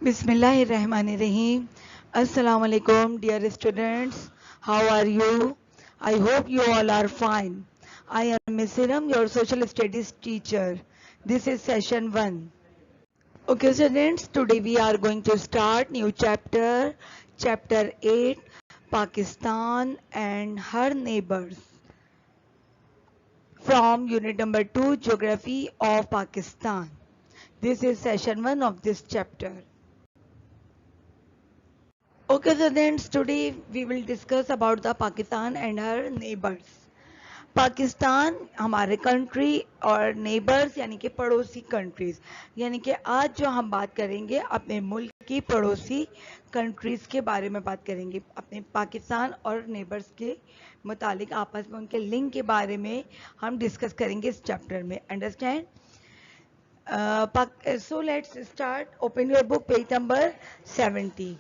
Bismillahirrahmanirrahim. Assalamu alaikum, dear students. How are you? I hope you all are fine. I am Ms. Hiram, your social studies teacher. This is session 1. Okay, students, today we are going to start new chapter, chapter 8, Pakistan and her neighbors. From unit number 2, Geography of Pakistan. This is session 1 of this chapter. Okay, so then today we will discuss about the Pakistan and her neighbors. Pakistan हमारे country और neighbours यानी कि पड़ोसी countries, यानी कि आज जो हम बात करेंगे अपने मुल्क की पड़ोसी कंट्रीज के बारे में बात करेंगे, अपने पाकिस्तान और नेबर्स के मुतालिक आपस में उनके लिंक के बारे में हम डिस्कस करेंगे इस चैप्टर में. Understand? So let's start. Open your book, page number 70.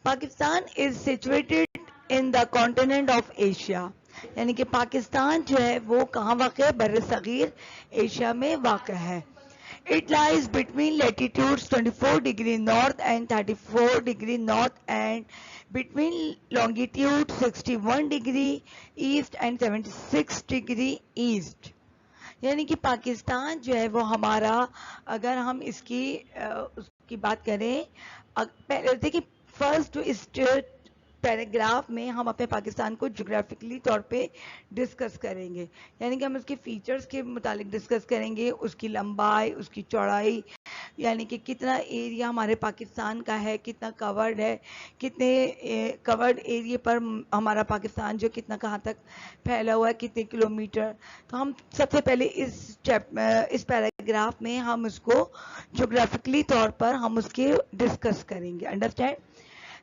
Pakistan is situated in the continent of Asia, यानी कि पाकिस्तान जो है वो कहाँ वाक़ है? बर सगीर एशिया में वाक़ है. It lies between latitudes 24 degree north and 34 degree north and between longitude 61 degree east and 76 degree east. यानी कि पाकिस्तान जो है वो हमारा, अगर हम उसकी बात करें, पहले देखिए फर्स्ट इस पैराग्राफ में हम अपने पाकिस्तान को ज्योग्राफिकली तौर पे डिस्कस करेंगे, यानी कि हम उसके फीचर्स के मुतालिक डिस्कस करेंगे, उसकी लंबाई, उसकी चौड़ाई, यानी कि कितना एरिया हमारे पाकिस्तान का है, कितना कवर्ड है, कितने कवर्ड एरिया पर हमारा पाकिस्तान जो कितना कहाँ तक फैला हुआ है, कितने किलोमीटर. तो हम सबसे पहले इस पैराग्राफ में हम उसको ज्योग्राफिकली तौर पर हम उसके डिस्कस करेंगे. अंडरस्टैंड?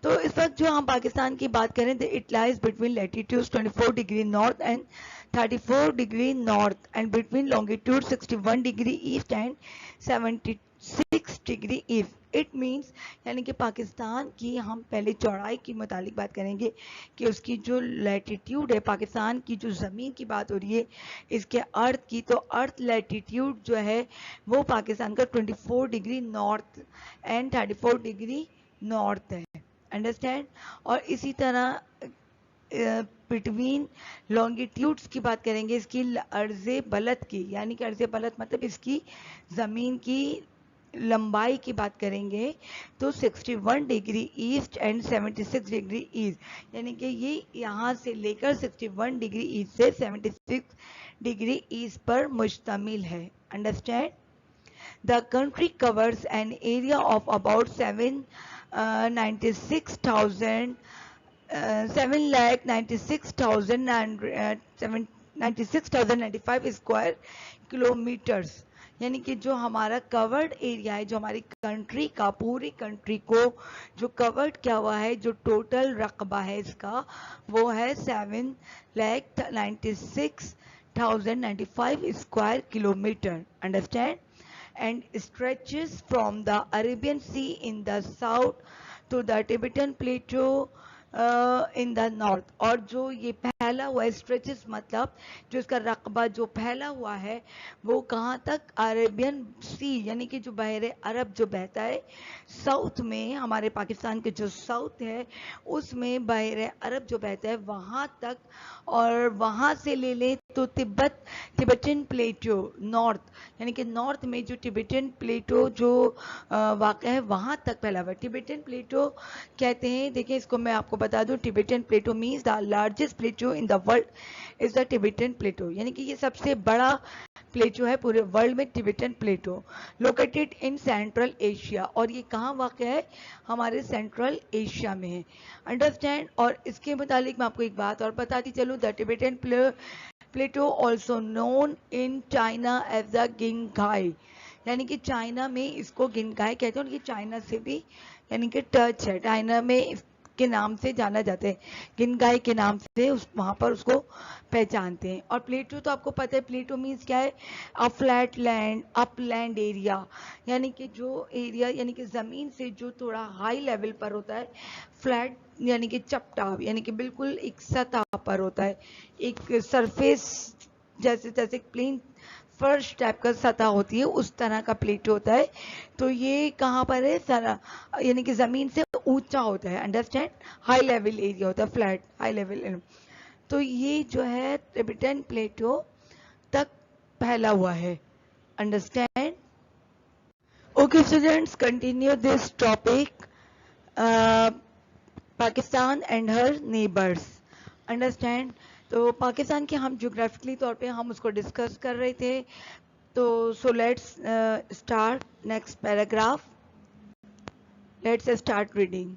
तो इस वक्त जो हम पाकिस्तान की बात करें तो it lies between latitude 24 degree north and 34 degree north and between longitude 61 degree east and 76 degree east. It means यानी कि पाकिस्तान की हम पहले चौड़ाई की मुतालिक बात करेंगे कि उसकी जो लैटिट्यूड है, पाकिस्तान की जो ज़मीन की बात हो रही है इसके अर्थ की, तो अर्थ लैटिट्यूड जो है वो पाकिस्तान का 24 degree north and 34 degree north है. अंडरस्टैंड? और इसी तरह बिटवीन लॉन्गिट्यूड्स की बात करेंगे, इसकी अर्ज़े बलद की, यानी कि अर्ज़े बलद मतलब इसकी ज़मीन की लंबाई की बात करेंगे तो 61 degree east and 76 degree east, यानी कि ये यहाँ से लेकर 61 डिग्री ईस्ट से 76 डिग्री ईस्ट पर मुश्तमिल है. Understand? The country covers an area of about 796,095 square kilometres, यानी कि जो हमारा कवर्ड एरिया है, जो हमारी कंट्री का, पूरी कंट्री को जो कवर्ड किया हुआ है, जो टोटल रकबा है इसका वो है 796,095 square kilometre. Understand? And stretches from the Arabian Sea in the south to the Tibetan Plateau in the north. और जो ये फैला हुआ है स्ट्रेचेस मतलब जो इसका रकबा जो फैला हुआ है वो कहाँ तक? अरेबियन सी, यानी कि जो बहरे अरब जो बहता है साउथ में, हमारे पाकिस्तान के जो साउथ है उसमें बहरे अरब जो बहता है वहाँ तक, और वहाँ से ले लें तो तिब्बतन प्लेटो नॉर्थ, यानी कि नॉर्थ में जो तिब्बतन प्लेटो जो वाक़ है वहाँ तक फैला हुआ है. तिब्बतन प्लेटो कहते हैं, देखिए इसको मैं आपको बता दूं, Tibetan plateau means the largest plateau in the world is the Tibetan plateau, यानी कि ये सबसे बड़ा प्लेटो है पूरे वर्ल्ड में, Tibetan plateau, located in central Asia. और ये कहाँ वाक़ है? हमारे सेंट्रल एशिया में है. अंडरस्टैंड? और इसके मुतालिक मैं आपको एक बात और बताती चलूँ, the Tibetan plateau also known in China as the Qinghai, यानी कि चाइना में इसको गिंगाई कहते हैं, और ये चाइना से भी यानी कि टच है, चाइना में के नाम से जाना जाता है, गिनगाई के नाम से वहाँ पर उसको पहचानते हैं. और प्लेटो तो आपको पता है, प्लेटो मीन्स क्या है? A flat land, upland area, यानी कि जो एरिया यानी कि ज़मीन से जो थोड़ा हाई लेवल पर होता है, फ्लैट यानी कि चपटा, यानी कि बिल्कुल एक सतह पर होता है, एक सरफेस जैसे जैसे प्लेन فرش ٹائپ کا سطح ہوتی ہے اس طرح کا پلیٹ ہوتا ہے. تو یہ کہاں پر ہے, یعنی کہ زمین سے اونچا ہوتا ہے, انڈرسٹینڈ, ہائی لیول ایریا ہوتا ہے, فلیٹ ہائی لیول. تو یہ جو ہے ٹبیٹن پلیٹو تک پھیلا ہوا ہے, understand. Okay students, continue this topic, Pakistan and Hare neighbours, understand. تو پاکستان کے ہم جغرافکلی طور پہ ہم اس کو ڈسکس کر رہے تھے. تو so let's start next paragraph. Let's start reading.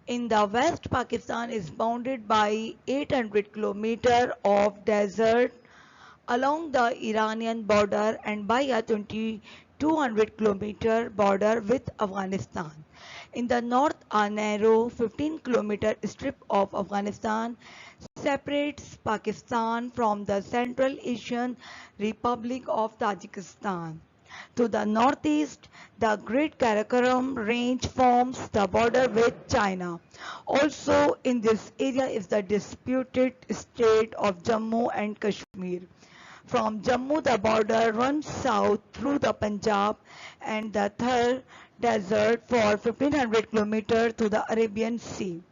In the west, Pakistan is bounded by 800 kilometers of desert along the Iranian border and by a 200 kilometer border with Afghanistan. In the north, a narrow 15 kilometer strip of Afghanistan separates Pakistan from the Central Asian Republic of Tajikistan. To the northeast, the Great Karakoram Range forms the border with China. Also in this area is the disputed state of Jammu and Kashmir. From Jammu, the border runs south through the Punjab and the Thar Desert for 1500 kilometers to the Arabian Sea.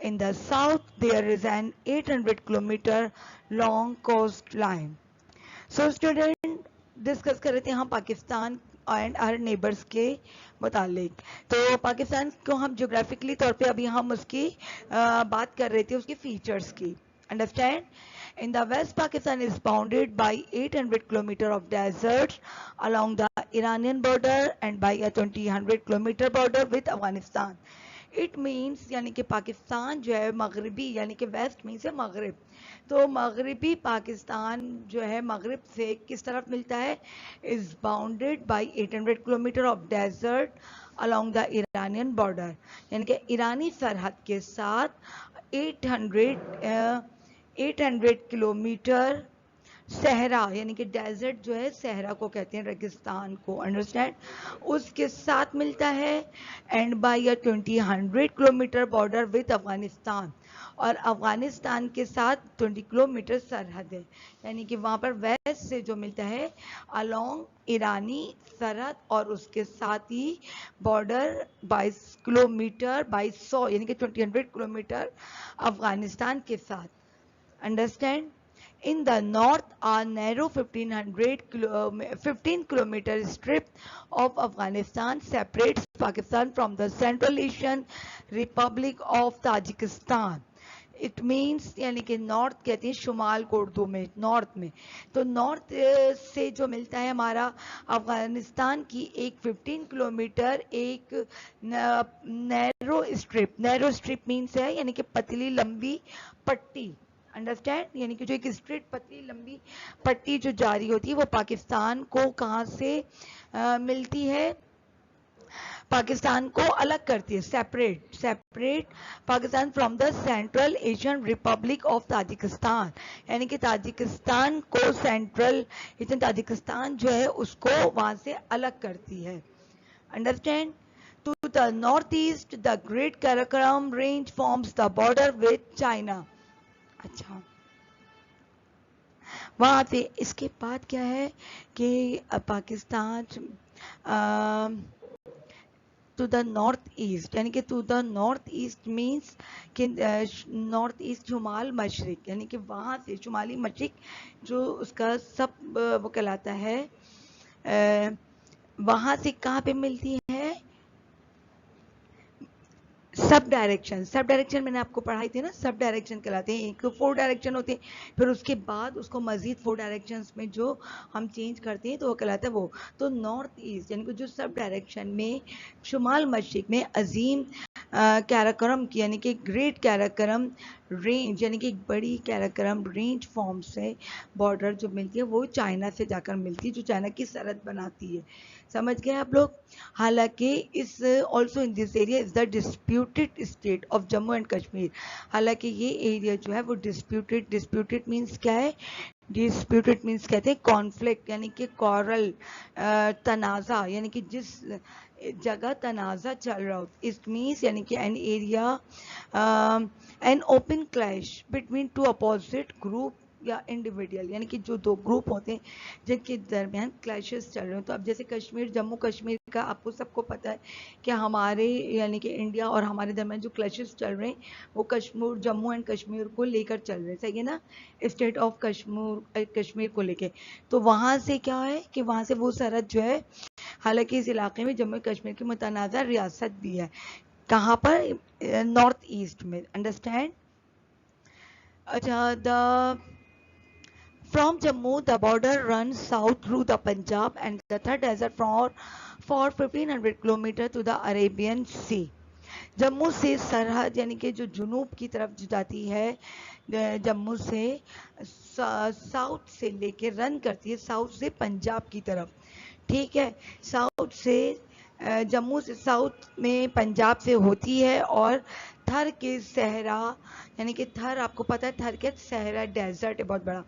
In the south, there is an 800 kilometer long coastline. So student, discuss کر رہے تھے ہم Pakistan and Hare neighbours کے متعلق. تو پاکستان کو ہم جغرافکلی طور پہ ابھی ہم اس کی بات کر رہے تھے, اس کے فیچرز کی, understand. In the west, Pakistan is bounded by 800 kilometers of desert along the Iranian border and by a 200 kilometer border with Afghanistan. It means یعنی کہ پاکستان جو ہے مغربی, یعنی کہ ویسٹ مینس ہے مغرب. تو مغربی پاکستان جو ہے مغرب سے کس طرف ملتا ہے, is bounded by 800 kilometer of desert along the Iranian border, یعنی کہ ایرانی سرحد کے ساتھ 800 کلومیٹر صحرا, یعنی کہ ڈیزرٹ جو ہے صحرا کو کہتے ہیں, ریگستان کو, انڈرسٹینڈ, اس کے ساتھ ملتا ہے. And by 200 kilometre border with Afghanistan, اور افغانستان کے ساتھ 20 کلومیٹر سرحد ہے, یعنی کہ وہاں پر ویسٹ سے جو ملتا ہے along ایرانی سرحد, اور اس کے ساتھ ہی بارڈر 22 کلومیٹر 2200 یعنی کہ 200 کلومیٹر افغانستان کے ساتھ, understand. In the north, a narrow 15 kilometer strip of Afghanistan separates Pakistan from the Central Asian Republic of Tajikistan. It means یعنی کہ نارتھ کہتے ہیں شمال کو اردو میں, نارتھ میں. تو نارتھ سے جو ملتا ہے ہمارا افغانستان کی ایک 15 کلومیٹر ایک نیرو اسٹرپ, نیرو اسٹرپ مینس ہے یعنی کہ پتلی لمبی پٹی, انڈرسٹینڈ, یعنی کہ جو ایک اسٹریٹ پتلی لمبی پٹی جو جاری ہوتی ہے وہ پاکستان کو کہاں سے ملتی ہے, پاکستان کو الگ کرتی ہے, separate Pakistan from the central Asian republic of Tajikistan, یعنی کہ تاجکستان کو سینٹرل ایشین تاجکستان جو ہے اس کو وہاں سے الگ کرتی ہے, understand. To the northeast, the Great Karakoram Range forms the border with China. اچھا, وہاں پہ اس کے بعد کیا ہے کہ Pakistan to the north east, یعنی کہ to the north east means کہ نارتھ ایسٹ شمال مشرق, یعنی کہ وہاں سے شمالی مشرق جو اس کا سب وہ کہلاتا ہے, وہاں سے کہاں پہ ملتی ہے, سب ڈائریکشن میں نے آپ کو پڑھائی تھی نا, سب ڈائریکشن کہلاتے ہیں. ایک 4 ڈائریکشن ہوتے ہیں, پھر اس کے بعد اس کو مزید 4 ڈائریکشنز میں جو ہم چینج کرتے ہیں تو وہ کہلاتا ہے وہ. تو نارتھ ایسٹ یعنی کہ جو سب ڈائریکشن میں شمال مشرق میں عظیم کیراکرم کی, یعنی کہ گریٹ کیراکرم رینج, یعنی کہ ایک بڑی کیراکرم رینج فارم سے بارڈر جو ملتی ہے وہ چائنا سے جا کر ملتی ہے, جو چائنا کی سرحد بناتی ہے. سمجھ گئے آپ لوگ. حالانکہ اس also in this area is the disputed state of Jammu and Kashmir, حالانکہ یہ ایریا جو ہے وہ ڈسپیوٹیڈ مینس کیا ہے, ڈسپیوٹیڈ مینس کہتے ہیں کانفلکٹ, یعنی کہ کورل, تنازع, یعنی کہ جس جگہ تنازع چل رہا ہو. اٹ مینس یعنی کہ an open clash between 2 opposite group या इंडिविजुअल, यानी कि जो दो ग्रुप होते हैं जिनके दरमियान क्लैशेस चल रहे हो। तो अब जैसे कश्मीर, जम्मू कश्मीर का आपको सबको पता है कि हमारे यानी कि इंडिया और हमारे दरमियान जो क्लैशेस चल रहे हैं वो कश्मीर, जम्मू एंड कश्मीर को लेकर चल रहे हैं, सही है ना, स्टेट ऑफ कश्मीर को लेके। तो वहाँ से क्या है कि वहाँ से वो सरहद जो है, हालांकि इस इलाके में जम्मू कश्मीर की मुतनाज़ा रियासत भी है, कहाँ पर, नॉर्थ ईस्ट में, अंडरस्टैंड। अच्छा, the from Jammu, the border runs south through the Punjab and the third desert for 1500 kilometers to the Arabian Sea. Jammu से सरहद यानी कि जो जुनूब की तरफ जो जाती है, जम्मू से साउथ से लेके रन करती है साउथ से पंजाब की तरफ, ठीक है। साउथ से जम्मू से साउथ में पंजाब से होती है और थर के सहरा, यानी कि थर आपको पता है थर के सहरा डेजर्ट है बहुत बड़ा,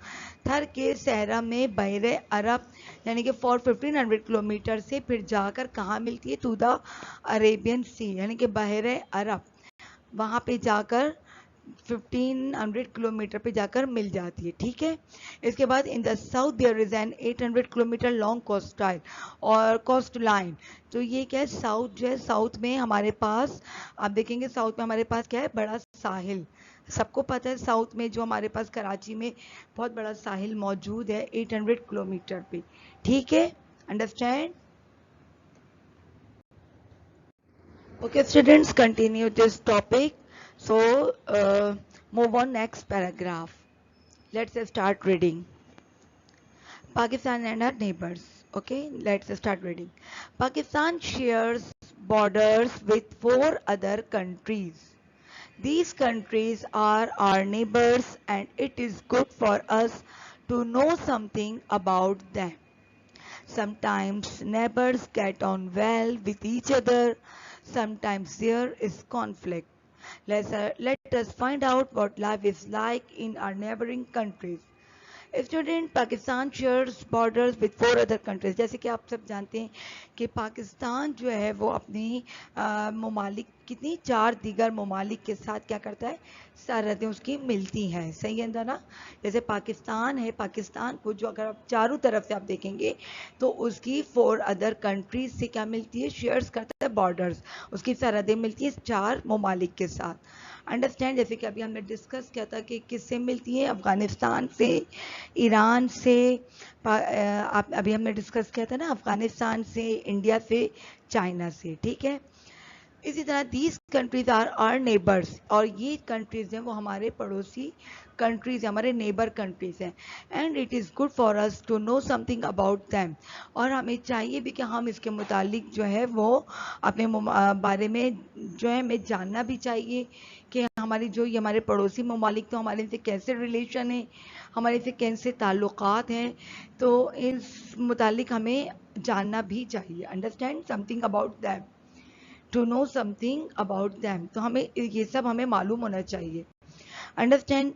थर के सहरा में बहरे अरब यानी कि फॉर 1500 किलोमीटर से फिर जाकर कहाँ मिलती है, टू द अरेबियन सी, यानी कि बहरे अरब, वहाँ पे जाकर 1500 किलोमीटर पे जाकर मिल जाती है, ठीक है। इसके बाद in the south there is an 800 kilometre long coastal और कोस्ट लाइन। तो ये क्या है, साउथ जो है, साउथ में हमारे पास आप देखेंगे साउथ में हमारे पास क्या है, बड़ा साहिल, सबको पता है साउथ में जो हमारे पास कराची में बहुत बड़ा साहिल मौजूद है 800 किलोमीटर पे, ठीक है, understand. Okay, students, continue this topic. So, move on next paragraph. Let's start reading. Pakistan and our neighbors. Okay, let's start reading. Pakistan shares borders with 4 other countries. These countries are our neighbors, and it is good for us to know something about them. Sometimes neighbors get on well with each other. Sometimes there is conflict. Let us find out what life is like in our neighboring countries. Student, Pakistan shares borders with 4 other countries. जैसे कि आप सब जानते हैं कि पाकिस्तान जो है वो अपनी ममालिक कितनी 4 दीगर ममालिक के साथ क्या करता है, सरहदें उसकी मिलती हैं, सही है ना। जैसे पाकिस्तान है, पाकिस्तान को जो अगर आप चारों तरफ से आप देखेंगे तो उसकी 4 अदर कंट्रीज से क्या मिलती है, शेयर्स करता है बॉर्डर्स, उसकी सरहदें मिलती हैं 4 ममालिक के साथ, अंडरस्टैंड। जैसे कि अभी हमने डिस्कस किया था कि किससे मिलती है, अफ़गानिस्तान से, ईरान से, अभी हमने डिस्कस किया था ना, अफ़गानिस्तान से, इंडिया से, चाइना से, ठीक है। इसी तरह these countries are our neighbours, और ये कंट्रीज हैं वो हमारे पड़ोसी कंट्रीज, हमारे नेबर कंट्रीज हैं। And it is good for us to know something about them, और हमें चाहिए भी कि हम इसके मुतालिक जो है वो अपने बारे में जो है हमें जानना भी चाहिए कि हमारी जो ये हमारे पड़ोसी ममालिक तो हमारे से कैसे रिलेशन है, हमारे से कैसे ताल्लुकात हैं, तो इस मुतालिक हमें जानना भी चाहिए, understand something about them, to know something about them, तो हमें ये सब हमें मालूम होना चाहिए, understand.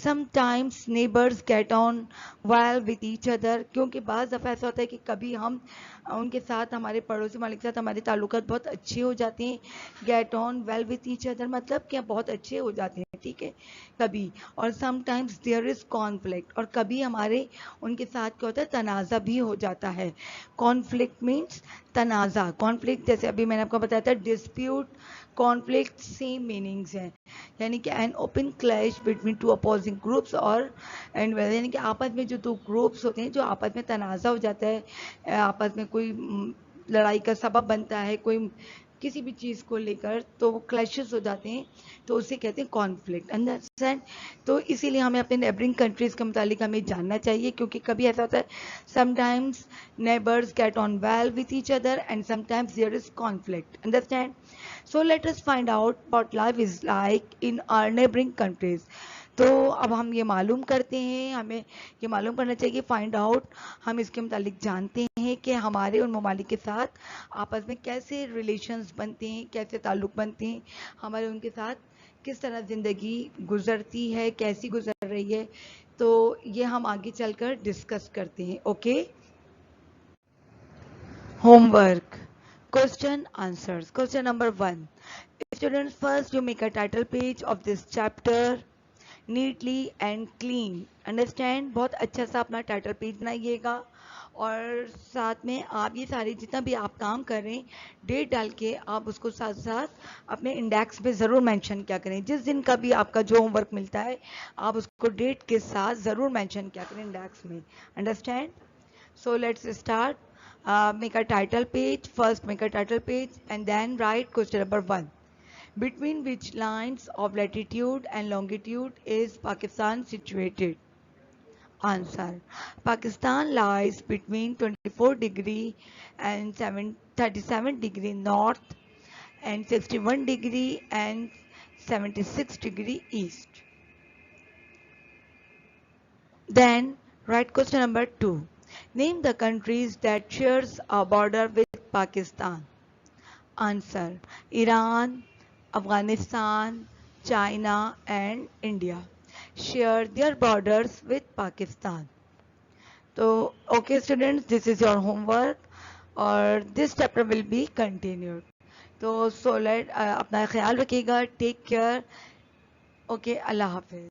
Sometimes neighbours get on well with each other, क्योंकि बाज़ दफ़ा ऐसा होता है कि कभी हम उनके साथ, हमारे पड़ोसी मालिक के साथ हमारे ताल्लुकात बहुत अच्छे हो जाते हैं। Gate on well with each other मतलब क्या, बहुत अच्छे हो जाते हैं, ठीक है, कभी। और समटाइम्स देयर इज़ कॉन्फ्लिक्ट, और कभी हमारे उनके साथ क्या होता है, तनाज़ा भी हो जाता है। कॉन्फ्लिक्ट मीन्स तनाज़ा, कॉन्फ्लिक्ट जैसे अभी मैंने आपको बताया था, डिस्प्यूट, कॉन्फ्लिक्ट सेम मीनिंग्स हैं, यानी कि an open clash between 2 opposing groups, और एंड यानी कि आपस में जो 2 ग्रुप्स होते हैं जो आपस में तनाज़ा हो जाता है, आपस में कोई लड़ाई का सबब बनता है, कोई किसी भी चीज़ को लेकर, तो वो क्लैशेस हो जाते हैं, तो उसे कहते हैं कॉन्फ्लिक्ट, अंडरस्टैंड। तो इसीलिए हमें अपने नेबरिंग कंट्रीज़ के मुतालिक हमें जानना चाहिए, क्योंकि कभी ऐसा होता है sometimes neighbours get on well with each other and sometimes there is conflict, understand. So let us find out what life is like in our neighbouring countries. तो अब हम ये मालूम करते हैं, हमें ये मालूम करना चाहिए, फाइंड आउट, हम इसके मुतालिक जानते हैं कि हमारे उन ममालिक के साथ आपस में कैसे रिलेशंस बनते हैं, कैसे ताल्लुक़ बनते हैं, हमारे उनके साथ किस तरह ज़िंदगी गुजरती है, कैसी गुजर रही है, तो ये हम आगे चलकर डिस्कस करते हैं, okay. Homework, question answers. Question number 1. Students, first you make a title page of this chapter. Neatly and clean. Understand? بہت اچھا سا اپنا ٹائٹل پیج بنائیے گا, اور ساتھ میں آپ یہ سارے جتنا بھی آپ کام کر رہے ہیں ڈیٹ ڈال کے آپ اس کو ساتھ ساتھ اپنے انڈیکس میں ضرور مینشن کیا کریں. جس دن کا بھی آپ کا جو ہوم ورک ملتا ہے آپ اس کو ڈیٹ کے ساتھ ضرور مینشن کیا کریں انڈیکس میں. Understand? So let's start. Make a title page. First make a title page and then write question number 1. Between which lines of latitude and longitude is Pakistan situated? Answer. Pakistan lies between 24 degree and 37 degree north and 61 degree and 76 degree east. Then write question number 2. Name the countries that shares a border with Pakistan. Answer. Iran, Afghanistan, China and India share their borders with Pakistan. So, okay students, this is your homework or this chapter will be continued. So let اپنا خیال رکھیے گا. Take care. Okay, اللہ حافظ.